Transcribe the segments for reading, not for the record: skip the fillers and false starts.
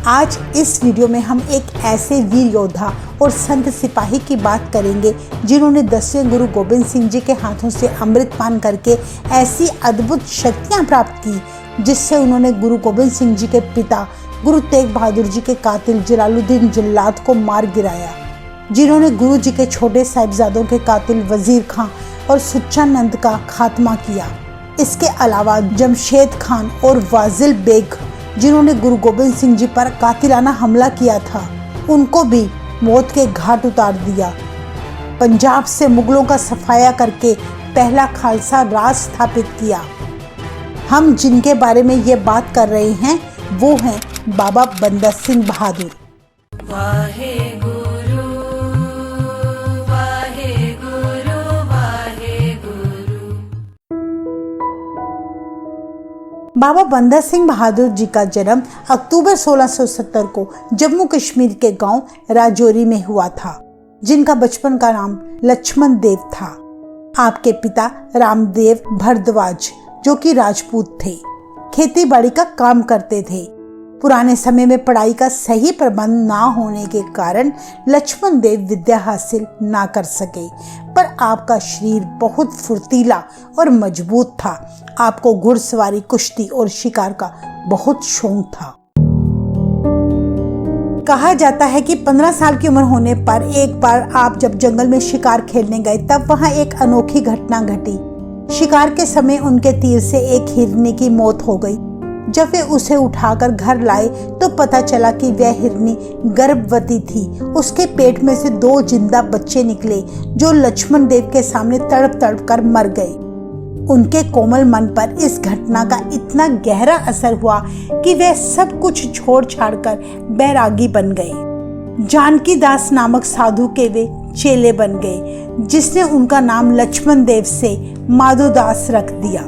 आज इस वीडियो में हम एक ऐसे वीर योद्धा और संत सिपाही की बात करेंगे जिन्होंने 10वें गुरु गोबिंद सिंह जी के हाथों से अमृत पान करके ऐसी अद्भुत शक्तियां प्राप्त की जिससे उन्होंने गुरु गोबिंद सिंह जी के पिता गुरु तेग बहादुर जी के कातिल जलालुद्दीन जल्लाद को मार गिराया, जिन्होंने गुरु जी के छोटे साहिबजादों के कातिल वजीर खां और सुच्चा नंद का खात्मा किया। इसके अलावा जमशेद खान और वाजिल बेग जिन्होंने गुरु गोबिंद सिंह जी पर कातिलाना हमला किया था, उनको भी मौत के घाट उतार दिया। पंजाब से मुगलों का सफाया करके पहला खालसा राज स्थापित किया। हम जिनके बारे में ये बात कर रहे हैं वो हैं बाबा बंदा सिंह बहादुर। वाहे गुरु वाहे गुरु वाहे गुरु। बाबा बंदा सिंह बहादुर जी का जन्म अक्टूबर 1670 को जम्मू कश्मीर के गांव राजौरी में हुआ था, जिनका बचपन का नाम लक्ष्मण देव था। आपके पिता रामदेव भारद्वाज जो कि राजपूत थे, खेती बाड़ी का काम करते थे। पुराने समय में पढ़ाई का सही प्रबंध ना होने के कारण लक्ष्मण देव विद्या हासिल ना कर सके, पर आपका शरीर बहुत फुर्तीला और मजबूत था। आपको घुड़सवारी, कुश्ती और शिकार का बहुत शौक था। कहा जाता है कि 15 साल की उम्र होने पर एक बार आप जब जंगल में शिकार खेलने गए तब वहां एक अनोखी घटना घटी। शिकार के समय उनके तीर से एक हिरनी की मौत हो गई। जब वे उसे उठाकर घर लाए तो पता चला कि वह हिरनी गर्भवती थी। उसके पेट में से 2 जिंदा बच्चे निकले जो लक्ष्मण देव के सामने तड़प तड़प कर मर गए। उनके कोमल मन पर इस घटना का इतना गहरा असर हुआ कि वे सब कुछ छोड़ छाड़ कर बैरागी बन गए। जानकी दास नामक साधु के वे चेले बन गए, जिसने उनका नाम लक्ष्मण देव से माधोदास रख दिया।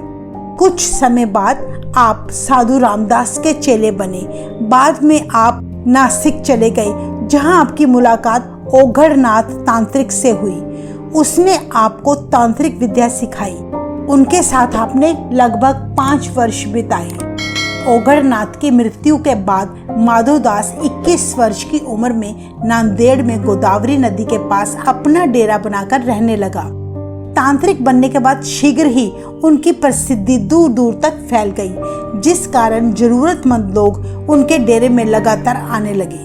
कुछ समय बाद आप साधु रामदास के चेले बने। बाद में आप नासिक चले गए, जहां आपकी मुलाकात ओघड़नाथ तांत्रिक से हुई। उसने आपको तांत्रिक विद्या सिखाई। उनके साथ आपने लगभग 5 वर्ष बिताए। ओघड़नाथ की मृत्यु के बाद माधोदास 21 वर्ष की उम्र में नांदेड़ में गोदावरी नदी के पास अपना डेरा बनाकर रहने लगा। तांत्रिक बनने के बाद शीघ्र ही उनकी प्रसिद्धि दूर दूर तक फैल गई, जिस कारण जरूरतमंद लोग उनके डेरे में लगातार आने लगे।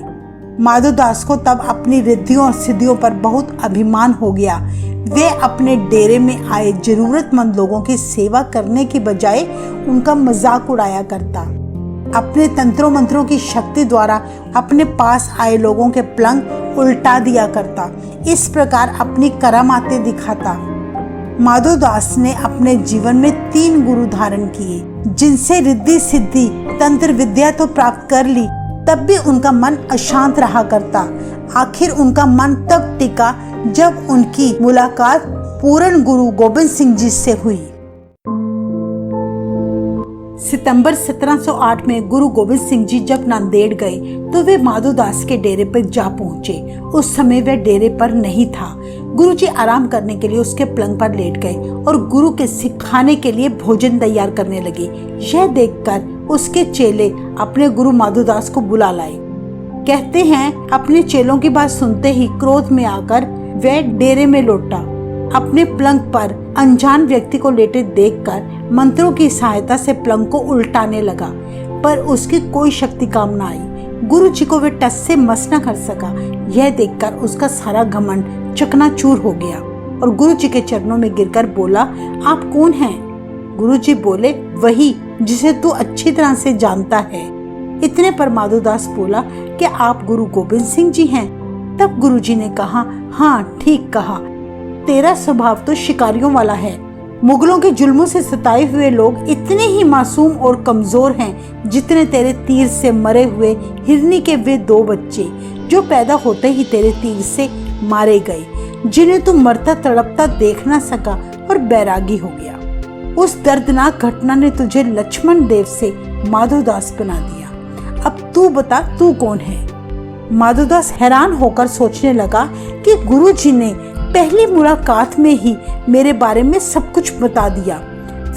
माधोदास को तब अपनी रिद्धियों और सिद्धियों पर बहुत अभिमान हो गया। वे अपने डेरे में आए जरूरतमंद लोगों की सेवा करने की बजाय उनका मजाक उड़ाया करता। अपने तंत्रों मंत्रों की शक्ति द्वारा अपने पास आए लोगों के पलंग उल्टा दिया करता। इस प्रकार अपनी करामातें दिखाता। माधोदास ने अपने जीवन में 3 गुरु धारण किए, जिनसे रिद्धि सिद्धि तंत्र विद्या तो प्राप्त कर ली, तब भी उनका मन अशांत रहा करता। आखिर उनका मन तब टिका जब उनकी मुलाकात पूर्ण गुरु गोबिंद सिंह जी से हुई। सितंबर 1708 में गुरु गोबिंद सिंह जी जब नांदेड़ गए तो वे माधोदास के डेरे पर जा पहुंचे। उस समय वह डेरे पर नहीं था। गुरु जी आराम करने के लिए उसके पलंग पर लेट गए और गुरु के सिखाने के लिए भोजन तैयार करने लगे। यह देखकर उसके चेले अपने गुरु माधोदास को बुला लाए। कहते हैं अपने चेलों की बात सुनते ही क्रोध में आकर वह डेरे में लौटा। अपने पलंग पर अनजान व्यक्ति को लेटे देखकर मंत्रों की सहायता से पलंग को उल्टाने लगा, पर उसकी कोई शक्ति काम न आई। गुरु जी को वे टस से मस न कर सका। यह देखकर उसका सारा घमंड चकनाचूर हो गया और गुरु जी के चरणों में गिरकर बोला, आप कौन हैं? गुरु जी बोले, वही जिसे तू अच्छी तरह से जानता है। इतने पर माधोदास बोला, क्या आप गुरु गोबिंद सिंह जी हैं? तब गुरु जी ने कहा, हाँ ठीक कहा, तेरा स्वभाव तो शिकारियों वाला है। मुगलों के जुल्मों से सताए हुए लोग इतने ही मासूम और कमजोर हैं जितने तेरे तीर से मरे हुए हिरनी के वे 2 बच्चे जो पैदा होते ही तेरे तीर से मारे गए, जिन्हें तू मरता तड़पता देख न सका और बैरागी हो गया। उस दर्दनाक घटना ने तुझे लक्ष्मण देव से माधोदास बना दिया। अब तू बता, तू कौन है? माधोदास हैरान होकर सोचने लगा कि गुरु जी ने पहली मुलाकात में ही मेरे बारे में सब कुछ बता दिया।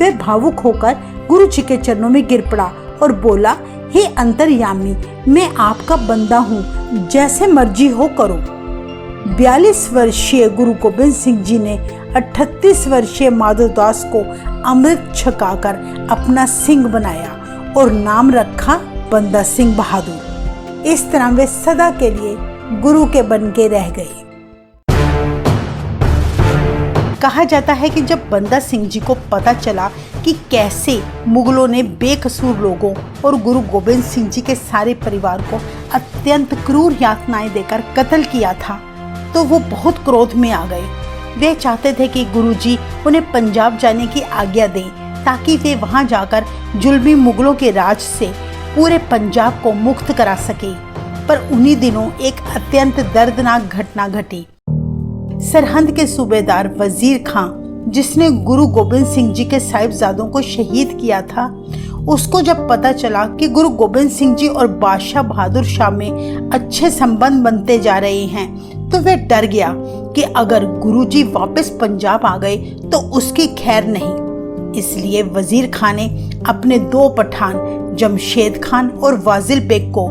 वह भावुक होकर गुरु जी के चरणों में गिर पड़ा और बोला, हे अंतर्यामी, मैं आपका बंदा हूँ, जैसे मर्जी हो करो। 42 वर्षीय गुरु गोबिंद सिंह जी ने 38 वर्षीय माधवदास को अमृत छकाकर अपना सिंह बनाया और नाम रखा बंदा सिंह बहादुर। इस तरह वे सदा के लिए गुरु के बन के रह गए। कहा जाता है कि जब बंदा सिंह जी को पता चला कि कैसे मुगलों ने बेकसूर लोगों और गुरु गोबिंद सिंह जी के सारे परिवार को अत्यंत क्रूर यातनाएं देकर कत्ल किया था, तो वो बहुत क्रोध में आ गए। वे चाहते थे कि गुरुजी उन्हें पंजाब जाने की आज्ञा दें ताकि वे वहां जाकर जुल्मी मुगलों के राज से पूरे पंजाब को मुक्त करा सके। पर उन्हीं दिनों एक अत्यंत दर्दनाक घटना घटी। सरहंद के सूबेदार वजीर खां, जिसने गुरु गोबिंद सिंह जी के साहिबजादों को शहीद किया था, उसको जब पता चला कि गुरु गोबिंद सिंह जी और बादशाह बहादुर शाह में अच्छे संबंध बनते जा रहे हैं, तो वह डर गया कि अगर गुरुजी वापस पंजाब आ गए तो उसकी खैर नहीं। इसलिए वजीर खान ने अपने 2 पठान जमशेद खान और वाजिल बेग को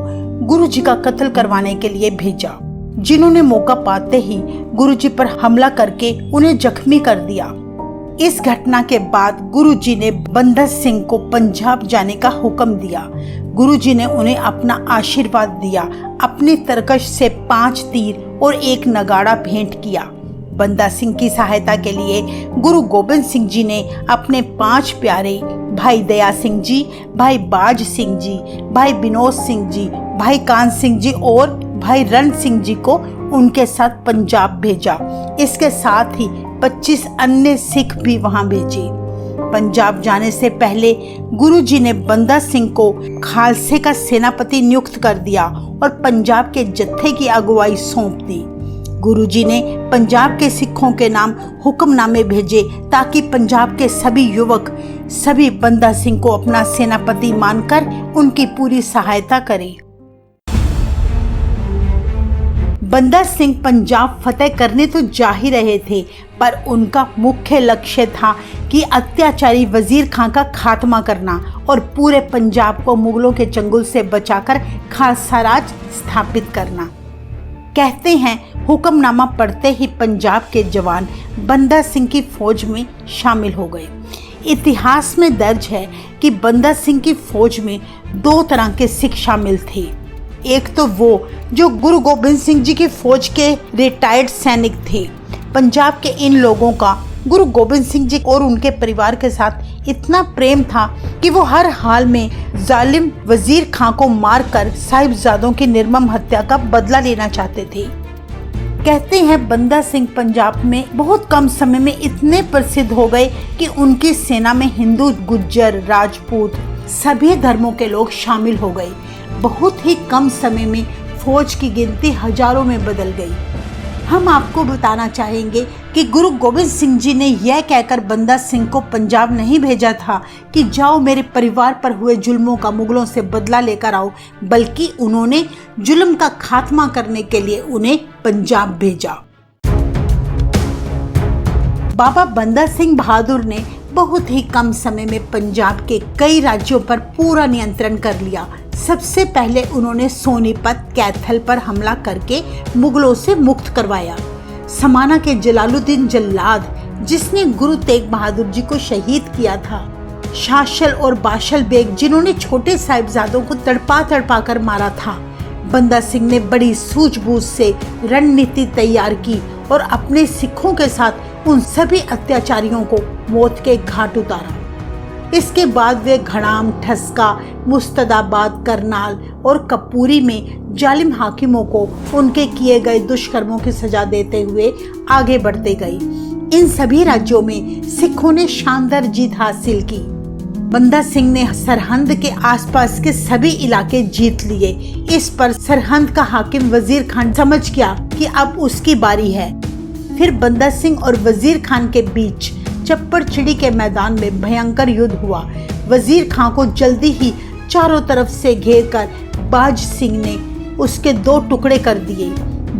गुरुजी का कत्ल करवाने के लिए भेजा, जिन्होंने मौका पाते ही गुरुजी पर हमला करके उन्हें जख्मी कर दिया। इस घटना के बाद गुरुजी ने बंदा सिंह को पंजाब जाने का हुक्म दिया। गुरुजी ने उन्हें अपना आशीर्वाद दिया, अपनी तरकश से 5 तीर और 1 नगाड़ा भेंट किया। बंदा सिंह की सहायता के लिए गुरु गोबिंद सिंह जी ने अपने 5 प्यारे भाई दया सिंह जी, भाई बाज सिंह जी, भाई विनोद सिंह जी, भाई कान सिंह जी और भाई रण सिंह जी को उनके साथ पंजाब भेजा। इसके साथ ही 25 अन्य सिख भी वहां भेजे। पंजाब जाने से पहले गुरुजी ने बंदा सिंह को खालसे का सेनापति नियुक्त कर दिया और पंजाब के जत्थे की अगुवाई सौंप दी। गुरुजी ने पंजाब के सिखों के नाम हुक्मनामे भेजे ताकि पंजाब के सभी युवक सभी बंदा सिंह को अपना सेनापति मानकर उनकी पूरी सहायता करें। बंदा सिंह पंजाब फतेह करने तो जा ही रहे थे, पर उनका मुख्य लक्ष्य था कि अत्याचारी वजीर खां का खात्मा करना और पूरे पंजाब को मुगलों के चंगुल से बचाकर खालसा राज स्थापित करना। कहते हैं हुक्मनामा पढ़ते ही पंजाब के जवान बंदा सिंह की फौज में शामिल हो गए। इतिहास में दर्ज है कि बंदा सिंह की फौज में 2 तरह के सिख शामिल थे। एक तो वो जो गुरु गोबिंद सिंह जी की फौज के रिटायर्ड सैनिक थे। पंजाब के इन लोगों का गुरु गोबिंद सिंह जी और उनके परिवार के साथ इतना प्रेम था कि वो हर हाल में जालिम वजीर खां को मारकर साहिबजादों की निर्मम हत्या का बदला लेना चाहते थे। कहते हैं बंदा सिंह पंजाब में बहुत कम समय में इतने प्रसिद्ध हो गए कि उनकी सेना में हिंदू, गुज्जर, राजपूत सभी धर्मों के लोग शामिल हो गए। बहुत ही कम समय में फौज की गिनती हजारों में बदल गई। हम आपको बताना चाहेंगे कि गुरु गोबिंद सिंह जी ने यह कहकर बंदा सिंह को पंजाब नहीं भेजा था कि जाओ मेरे परिवार पर हुए जुल्मों का मुगलों से बदला लेकर आओ, बल्कि उन्होंने जुल्म का खात्मा करने के लिए उन्हें पंजाब भेजा। बाबा बंदा सिंह बहादुर ने बहुत ही कम समय में पंजाब के कई राज्यों पर पूरा नियंत्रण कर लिया। सबसे पहले उन्होंने सोनीपत, कैथल पर हमला करके मुगलों से मुक्त करवाया। समाना के जलालुद्दीन जल्लाद, जिसने गुरु तेग बहादुर जी को शहीद किया था, शाशल और बाशल बेग, जिन्होंने छोटे साहिबजादों को तड़पा तड़पा कर मारा था। बंदा सिंह ने बड़ी सूझबूझ से रणनीति तैयार की और अपने सिखों के साथ उन सभी अत्याचारियों को मौत के घाट उतारा। इसके बाद वे घड़ाम, ठस्का, मुस्तदाबाद, करनाल और कपूरी में जालिम हाकिमों को उनके किए गए दुष्कर्मों की सजा देते हुए आगे बढ़ते गए। इन सभी राज्यों में सिखों ने शानदार जीत हासिल की। बंदा सिंह ने सरहंद के आसपास के सभी इलाके जीत लिए। इस पर सरहंद का हाकिम वजीर खान समझ गया कि अब उसकी बारी है। फिर बंदा सिंह और वजीर खान के बीच चप्पड़ चिड़ी के मैदान में भयंकर युद्ध हुआ। वजीर खान को जल्दी ही चारों तरफ से घेरकर बाज सिंह ने उसके 2 टुकड़े कर दिए।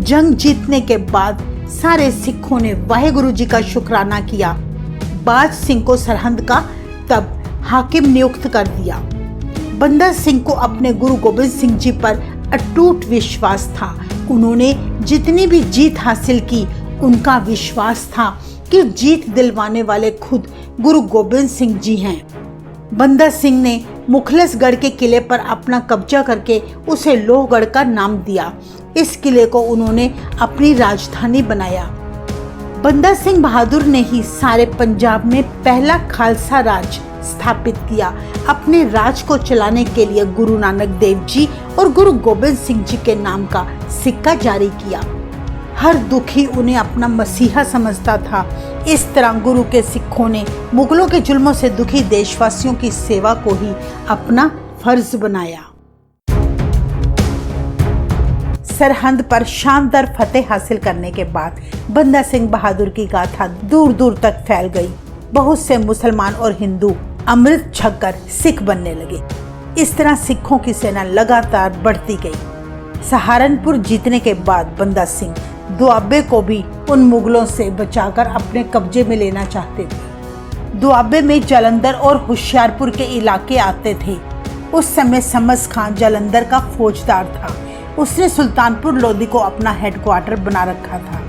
जंग जीतने के बाद सारे सिखों ने वाहेगुरु जी का शुक्राना किया। बाज सिंह को सरहंद का तब हाकिम नियुक्त कर दिया। बंदा सिंह को अपने गुरु गोबिंद सिंह जी पर अटूट विश्वास था। उन्होंने जितनी भी जीत हासिल की, उनका विश्वास था कि जीत दिलवाने वाले खुद गुरु गोबिंद सिंह जी हैं। बंदा सिंह ने मुखलिसगढ़ के किले पर अपना कब्जा करके उसे लोहगढ़ का नाम दिया। इस किले को उन्होंने अपनी राजधानी बनाया। बंदा सिंह बहादुर ने ही सारे पंजाब में पहला खालसा राज स्थापित किया। अपने राज को चलाने के लिए गुरु नानक देव जी और गुरु गोबिंद सिंह जी के नाम का सिक्का जारी किया। हर दुखी उन्हें अपना मसीहा समझता था। इस तरह गुरु के सिखों ने मुगलों के जुल्मों से दुखी देशवासियों की सेवा को ही अपना फर्ज बनाया। सरहद पर शानदार फतेह हासिल करने के बाद बंदा सिंह बहादुर की गाथा दूर दूर तक फैल गई। बहुत से मुसलमान और हिंदू अमृत छककर सिख बनने लगे। इस तरह सिखों की सेना लगातार बढ़ती गई। सहारनपुर जीतने के बाद बंदा सिंह दुआबे को भी उन मुगलों से बचाकर अपने कब्जे में लेना चाहते थे। दुआबे में जालंधर और होशियारपुर के इलाके आते थे। उस समय समस खान जालंधर का फौजदार था। उसने सुल्तानपुर लोधी को अपना हेडक्वार्टर बना रखा था,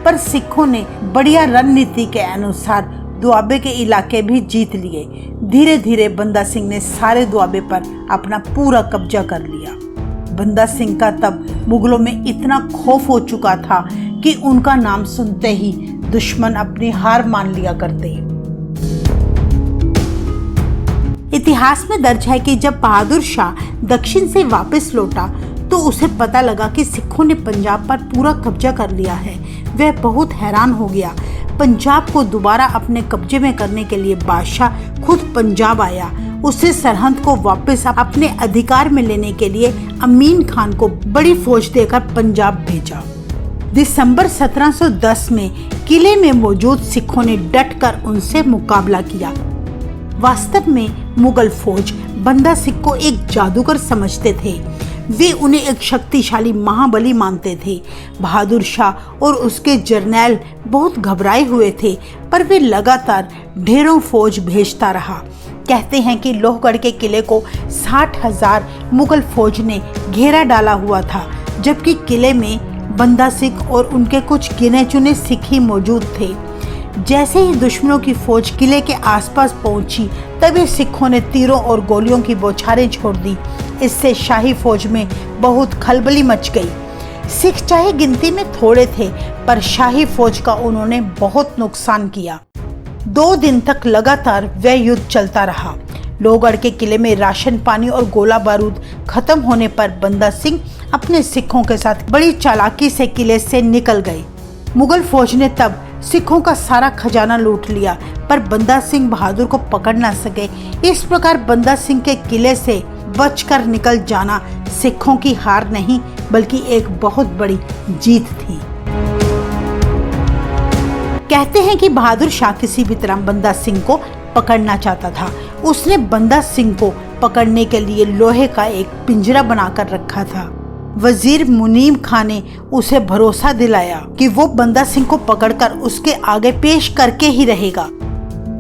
पर सिखों ने बढ़िया रणनीति के अनुसार दुआबे के इलाके भी जीत लिए। धीरे धीरे बंदा सिंह ने सारे दुआबे पर अपना पूरा कब्जा कर लिया। बंदा सिंह का तब मुगलों में इतना खौफ हो चुका था कि उनका नाम सुनते ही दुश्मन अपनी हार मान लिया करते। इतिहास में दर्ज है कि जब बहादुर शाह दक्षिण से वापस लौटा तो उसे पता लगा कि सिखों ने पंजाब पर पूरा कब्जा कर लिया है। वह बहुत हैरान हो गया। पंजाब को दोबारा अपने कब्जे में करने के लिए बादशाह खुद पंजाब आया। उसे सरहद को वापस अपने अधिकार में लेने के लिए अमीन खान को बड़ी फौज देकर पंजाब भेजा। दिसंबर 1710 में किले में मौजूद सिखों ने डटकर उनसे मुकाबला किया। वास्तव में मुगल फौज बंदा सिंह को एक जादूगर समझते थे। वे उन्हें एक शक्तिशाली महाबली मानते थे। बहादुर शाह और उसके जर्नैल बहुत घबराए हुए थे, पर वे लगातार ढेरों फौज भेजता रहा। कहते हैं कि लोहगढ़ के किले को 60,000 मुगल फौज ने घेरा डाला हुआ था, जबकि किले में बंदा सिंह और उनके कुछ गिने चुने सिख ही मौजूद थे। जैसे ही दुश्मनों की फौज किले के आसपास पहुंची, तभी सिखों ने तीरों और गोलियों की बौछारें छोड़ दी। इससे शाही फौज में बहुत खलबली मच गई। सिख चाहे गिनती में थोड़े थे, पर शाही फौज का उन्होंने बहुत नुकसान किया। 2 दिन तक लगातार वह युद्ध चलता रहा। लोहगढ़ के किले में राशन पानी और गोला बारूद खत्म होने पर बंदा सिंह अपने सिखों के साथ बड़ी चालाकी से किले से निकल गए। मुगल फौज ने तब सिखों का सारा खजाना लूट लिया, पर बंदा सिंह बहादुर को पकड़ न सके। इस प्रकार बंदा सिंह के किले से बचकर निकल जाना सिखों की हार नहीं, बल्कि एक बहुत बड़ी जीत थी। कहते हैं कि बहादुर शाह किसी भी तरह बंदा सिंह को पकड़ना चाहता था। उसने बंदा सिंह को पकड़ने के लिए लोहे का एक पिंजरा बनाकर रखा था। वजीर मुनीम खान ने उसे भरोसा दिलाया कि वो बंदा सिंह को पकड़कर उसके आगे पेश करके ही रहेगा।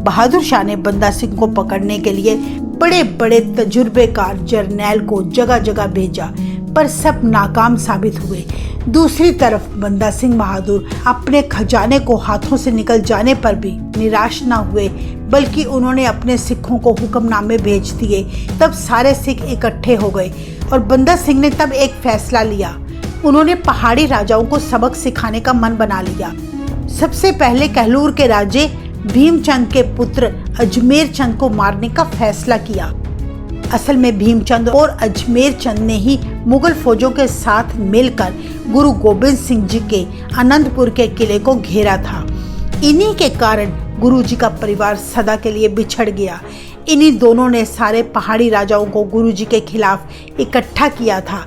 बहादुर शाह ने बंदा सिंह को पकड़ने के लिए बड़े बड़े तजुर्बेकार जर्नैल को जगह जगह भेजा, पर सब नाकाम साबित हुए। दूसरी तरफ बंदा सिंह बहादुर अपने खजाने को हाथों से निकल जाने पर भी निराश न हुए, बल्कि उन्होंने अपने सिखों को हुक्मनामे भेज दिए। तब सारे सिख इकट्ठे हो गए और बंदा सिंह ने तब एक फैसला लिया। उन्होंने पहाड़ी राजाओं को सबक सिखाने का मन बना लिया। सबसे पहले कहलूर के राजे भीमचंद के पुत्र अजमेर चंद को मारने का फैसला किया। असल में भीमचंद और अजमेर चंद ने ही मुगल फौजों के साथ मिलकर गुरु गोबिंद सिंह जी के आनंदपुर के किले को घेरा था। इन्हीं के कारण गुरु जी का परिवार सदा के लिए बिछड़ गया। इन्हीं दोनों ने सारे पहाड़ी राजाओं को गुरु जी के खिलाफ इकट्ठा किया था।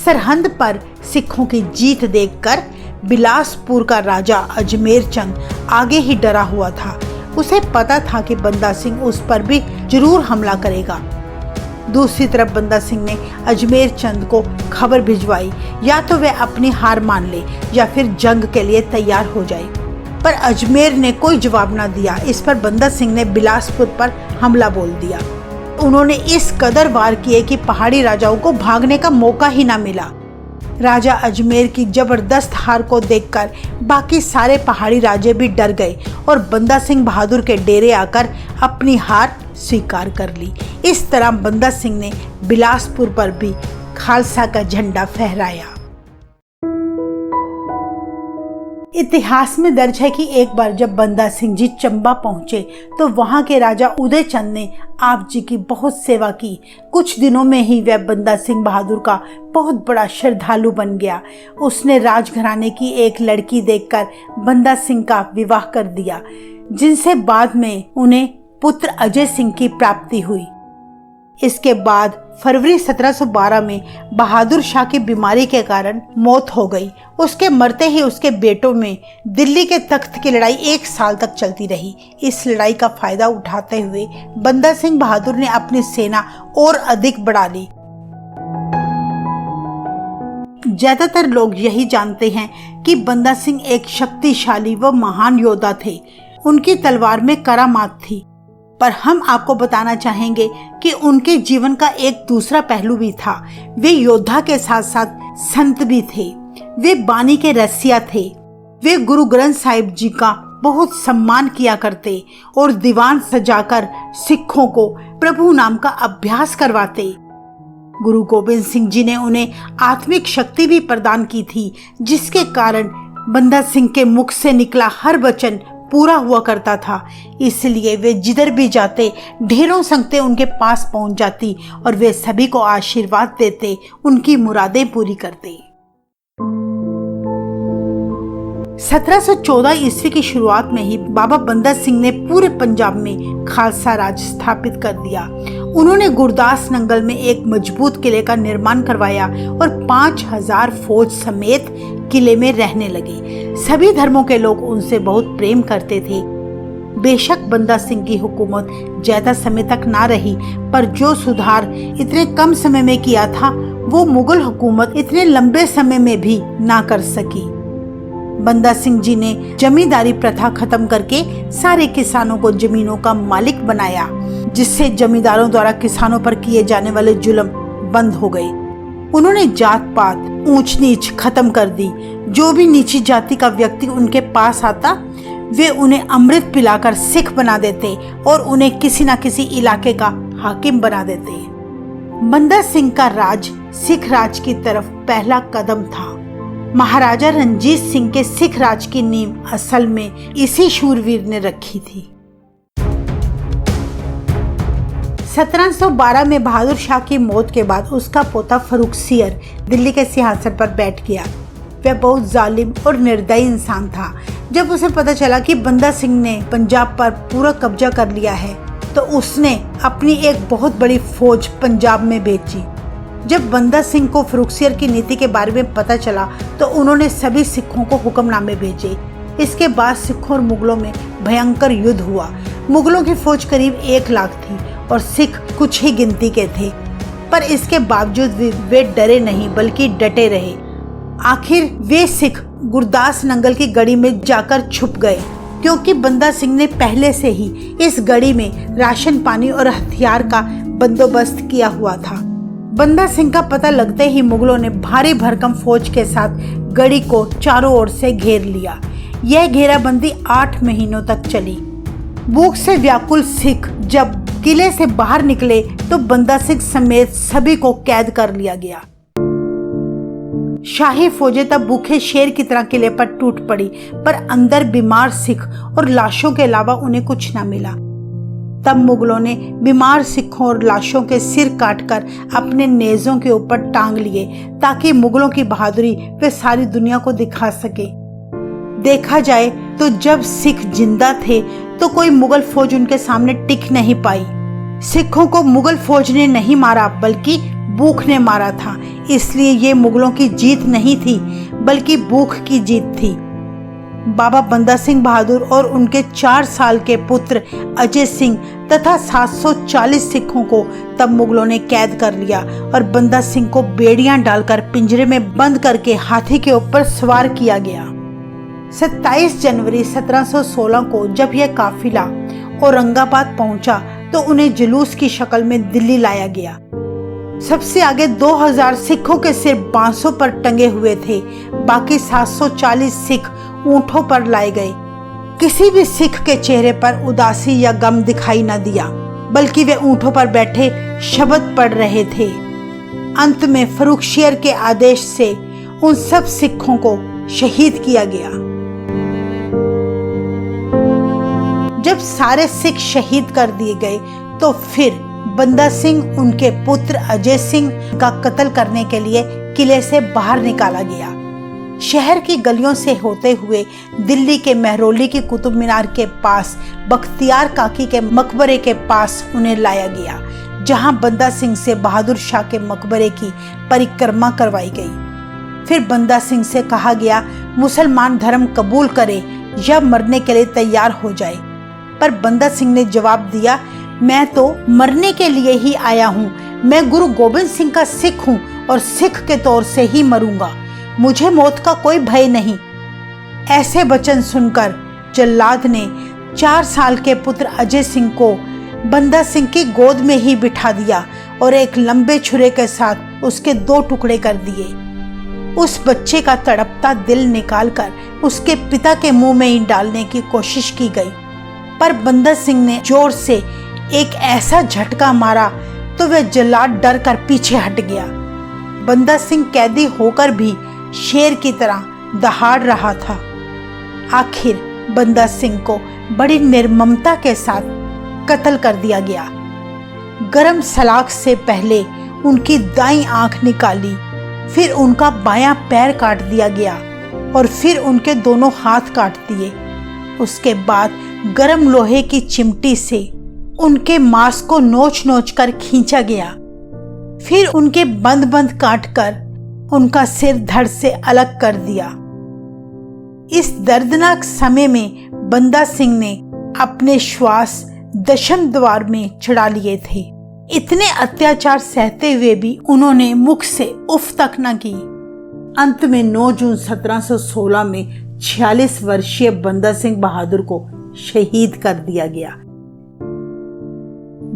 सरहद पर सिखों की जीत देखकर बिलासपुर का राजा अजमेर चंद आगे ही डरा हुआ था। उसे पता था कि बंदा सिंह उस पर भी जरूर हमला करेगा। दूसरी तरफ बंदा सिंह ने अजमेर चंद को खबर भिजवाई, या तो वह अपनी हार मान ले या फिर जंग के लिए तैयार हो जाए। पर अजमेर ने कोई जवाब न दिया। इस पर बंदा सिंह ने बिलासपुर पर हमला बोल दिया। उन्होंने इस कदर वार किए कि पहाड़ी राजाओं को भागने का मौका ही ना मिला। राजा अजमेर की जबरदस्त हार को देखकर बाकी सारे पहाड़ी राजे भी डर गए और बंदा सिंह बहादुर के डेरे आकर अपनी हार स्वीकार कर ली। इस तरह बंदा सिंह ने बिलासपुर पर भी खालसा का झंडा फहराया। इतिहास में दर्ज है कि एक बार जब बंदा सिंह जी चंबा पहुंचे तो वहां के राजा उदय चंद ने आप जी की बहुत सेवा की। कुछ दिनों में ही वह बंदा सिंह बहादुर का बहुत बड़ा श्रद्धालु बन गया। उसने राजघराने की एक लड़की देखकर बंदा सिंह का विवाह कर दिया, जिनसे बाद में उन्हें पुत्र अजय सिंह की प्राप्ति हुई। इसके बाद फरवरी 1712 में बहादुर शाह की बीमारी के कारण मौत हो गई। उसके मरते ही उसके बेटों में दिल्ली के तख्त की लड़ाई 1 साल तक चलती रही। इस लड़ाई का फायदा उठाते हुए बंदा सिंह बहादुर ने अपनी सेना और अधिक बढ़ा ली। ज्यादातर लोग यही जानते हैं कि बंदा सिंह एक शक्तिशाली व महान योद्धा थे। उनकी तलवार में करामात थी, पर हम आपको बताना चाहेंगे कि उनके जीवन का एक दूसरा पहलू भी था। वे योद्धा के साथ साथ संत भी थे। वे बानी के रसिया थे। वे गुरु ग्रंथ साहिब जी का बहुत सम्मान किया करते और दीवान सजाकर सिखों को प्रभु नाम का अभ्यास करवाते। गुरु गोबिंद सिंह जी ने उन्हें आत्मिक शक्ति भी प्रदान की थी, जिसके कारण बंदा सिंह के मुख से निकला हर वचन पूरा हुआ करता था। इसलिए वे जिधर भी जाते ढेरों संगतें उनके पास पहुंच जाती और वे सभी को आशीर्वाद देते, उनकी मुरादें पूरी करते। 1714 ईस्वी की शुरुआत में ही बाबा बंदा सिंह ने पूरे पंजाब में खालसा राज स्थापित कर दिया। उन्होंने गुरदास नंगल में एक मजबूत किले का निर्माण करवाया और 5000 फौज समेत किले में रहने लगे। सभी धर्मों के लोग उनसे बहुत प्रेम करते थे। बेशक बंदा सिंह की हुकूमत ज्यादा समय तक ना रही, पर जो सुधार इतने कम समय में किया था वो मुगल हुकूमत इतने लंबे समय में भी ना कर सकी। बंदा सिंह जी ने जमींदारी प्रथा खत्म करके सारे किसानों को जमीनों का मालिक बनाया, जिससे जमींदारों द्वारा किसानों पर किए जाने वाले जुल्म बंद हो गए। उन्होंने जात पात ऊंच नीच खत्म कर दी। जो भी नीची जाति का व्यक्ति उनके पास आता वे उन्हें अमृत पिलाकर सिख बना देते और उन्हें किसी न किसी इलाके का हाकिम बना देते। बंदा सिंह का राज सिख राज की तरफ पहला कदम था। महाराजा रणजीत सिंह के सिख राज की नींव असल में इसी शूरवीर ने रखी थी। 1712 में बहादुर शाह की मौत के बाद उसका पोता फर्रुखसियर दिल्ली के सिंहासन पर बैठ गया। वह बहुत जालिम और निर्दयी इंसान था। जब उसे पता चला कि बंदा सिंह ने पंजाब पर पूरा कब्जा कर लिया है तो उसने अपनी एक बहुत बड़ी फौज पंजाब में भेजी। जब बंदा सिंह को फर्रुखसियर की नीति के बारे में पता चला तो उन्होंने सभी सिखों को हुक्मनामे भेजे। इसके बाद सिखों और मुगलों में भयंकर युद्ध हुआ। मुगलों की फौज करीब 1 लाख थी और सिख कुछ ही गिनती के थे, पर इसके बावजूद वे डरे नहीं बल्कि डटे रहे। आखिर वे सिख गुरदास नंगल की गढ़ी में जाकर छुप गए, क्योंकि बंदा सिंह ने पहले से ही इस गढ़ी में राशन पानी और हथियार का बंदोबस्त किया हुआ था। बंदा सिंह का पता लगते ही मुगलों ने भारी भरकम फौज के साथ गढ़ी को चारों ओर से घेर लिया। यह घेराबंदी 8 महीनों तक चली। भूख से व्याकुल सिख जब किले से बाहर निकले तो बंदा सिंह समेत सभी को कैद कर लिया गया। शाही फौजें तब भूखे शेर की तरह किले पर टूट पड़ी, पर अंदर बीमार सिख और लाशों के अलावा उन्हें कुछ न मिला। तब मुगलों ने बीमार सिखों और लाशों के सिर काटकर अपने नेज़ों के ऊपर टांग लिए, ताकि मुगलों की बहादुरी वे सारी दुनिया को दिखा सके। देखा जाए तो जब सिख जिंदा थे तो कोई मुगल फौज उनके सामने टिक नहीं पाई। सिखों को मुगल फौज ने नहीं मारा बल्कि भूख ने मारा था। इसलिए ये मुगलों की जीत नहीं थी बल्कि भूख की जीत थी। बाबा बंदा सिंह बहादुर और उनके 4 साल के पुत्र अजय सिंह तथा 740 सिखों को तब मुगलों ने कैद कर लिया और बंदा सिंह को बेड़ियां डालकर पिंजरे में बंद करके हाथी के ऊपर सवार किया गया। 27 जनवरी 1716 को जब यह काफिला औरंगाबाद पहुंचा तो उन्हें जुलूस की शक्ल में दिल्ली लाया गया। सबसे आगे 2000 सिखों के सिर बांसों पर टंगे हुए थे, बाकी 740 सिख ऊंटों पर लाए गए। किसी भी सिख के चेहरे पर उदासी या गम दिखाई न दिया, बल्कि वे ऊंटों पर बैठे शब्द पढ़ रहे थे। अंत में फर्रुखशियर के आदेश से उन सब सिखों को शहीद किया गया। जब सारे सिख शहीद कर दिए गए तो फिर बंदा सिंह उनके पुत्र अजय सिंह का कत्ल करने के लिए किले से बाहर निकाला गया। शहर की गलियों से होते हुए दिल्ली के मेहरौली की कुतुब मीनार के पास बख्तियार काकी के मकबरे के पास उन्हें लाया गया, जहां बंदा सिंह से बहादुर शाह के मकबरे की परिक्रमा करवाई गई। फिर बंदा सिंह से कहा गया मुसलमान धर्म कबूल करे या मरने के लिए तैयार हो जाए, पर बंदा सिंह ने जवाब दिया, मैं तो मरने के लिए ही आया हूँ। मैं गुरु गोबिंद सिंह का सिख हूँ और सिख के तौर से ही मरूंगा। मुझे मौत का कोई भय नहीं। ऐसे वचन सुनकर जल्लाद ने 4 साल के पुत्र अजय सिंह को बंदा सिंह की गोद में ही बिठा दिया और एक लंबे छुरे के साथ उसके 2 टुकड़े कर दिए। उस बच्चे का तड़पता दिल निकालकर उसके पिता के मुंह में ही डालने की कोशिश की गई, पर बंदा सिंह ने जोर से एक ऐसा झटका मारा तो वह जल्लाद डर कर पीछे हट गया। बंदा सिंह कैदी होकर भी शेर की तरह दहाड़ रहा था। आखिर बंदा सिंह को बड़ी निर्ममता के साथ कत्ल कर दिया गया। गरम सलाख से पहले उनकी दाईं आंख निकाली, फिर उनका बायां पैर काट दिया गया और फिर उनके दोनों हाथ काट दिए। उसके बाद गरम लोहे की चिमटी से उनके मांस को नोच नोच कर खींचा गया। फिर उनके बंद बंद काट कर उनका सिर धड़ से अलग कर दिया। इस दर्दनाक समय में बंदा सिंह ने अपने श्वास दशम द्वार में चढ़ा लिए थे। इतने अत्याचार सहते हुए भी उन्होंने मुख से उफ तक न की। अंत में 9 जून 1716 में 46 वर्षीय बंदा सिंह बहादुर को शहीद कर दिया गया।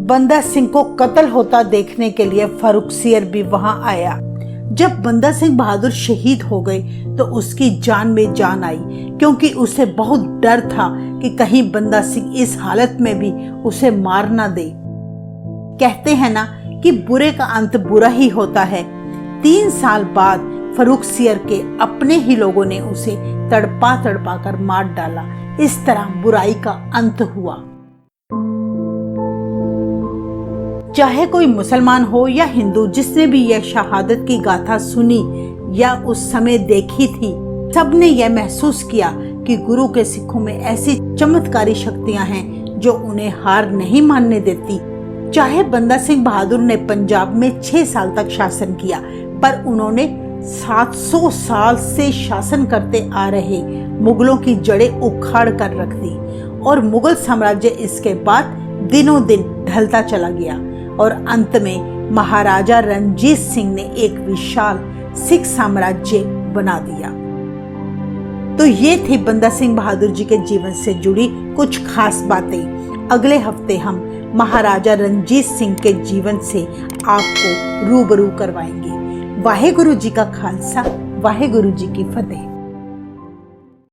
बंदा सिंह को कत्ल होता देखने के लिए फर्रुखशियर भी वहां आया। जब बंदा सिंह बहादुर शहीद हो गए तो उसकी जान में जान आई, क्योंकि उसे बहुत डर था कि कहीं बंदा सिंह इस हालत में भी उसे मार ना दे। कहते हैं ना कि बुरे का अंत बुरा ही होता है। 3 साल बाद फर्रुखशियर के अपने ही लोगों ने उसे तड़पा तड़पा कर मार डाला। इस तरह बुराई का अंत हुआ। चाहे कोई मुसलमान हो या हिंदू, जिसने भी यह शहादत की गाथा सुनी या उस समय देखी थी, सबने यह महसूस किया कि गुरु के सिखों में ऐसी चमत्कारी शक्तियां हैं जो उन्हें हार नहीं मानने देती। चाहे बंदा सिंह बहादुर ने पंजाब में 6 साल तक शासन किया, पर उन्होंने 700 साल से शासन करते आ रहे मुगलों की जड़ें उखाड़ कर रख दी और मुगल साम्राज्य इसके बाद दिनों दिन ढलता चला गया और अंत में महाराजा रणजीत सिंह ने एक विशाल सिख साम्राज्य बना दिया। तो ये थी बंदा सिंह बहादुर जी के जीवन से जुड़ी कुछ खास बातें। अगले हफ्ते हम महाराजा रणजीत सिंह के जीवन से आपको रूबरू करवाएंगे। वाहेगुरु जी का खालसा, वाहेगुरु जी की फतेह।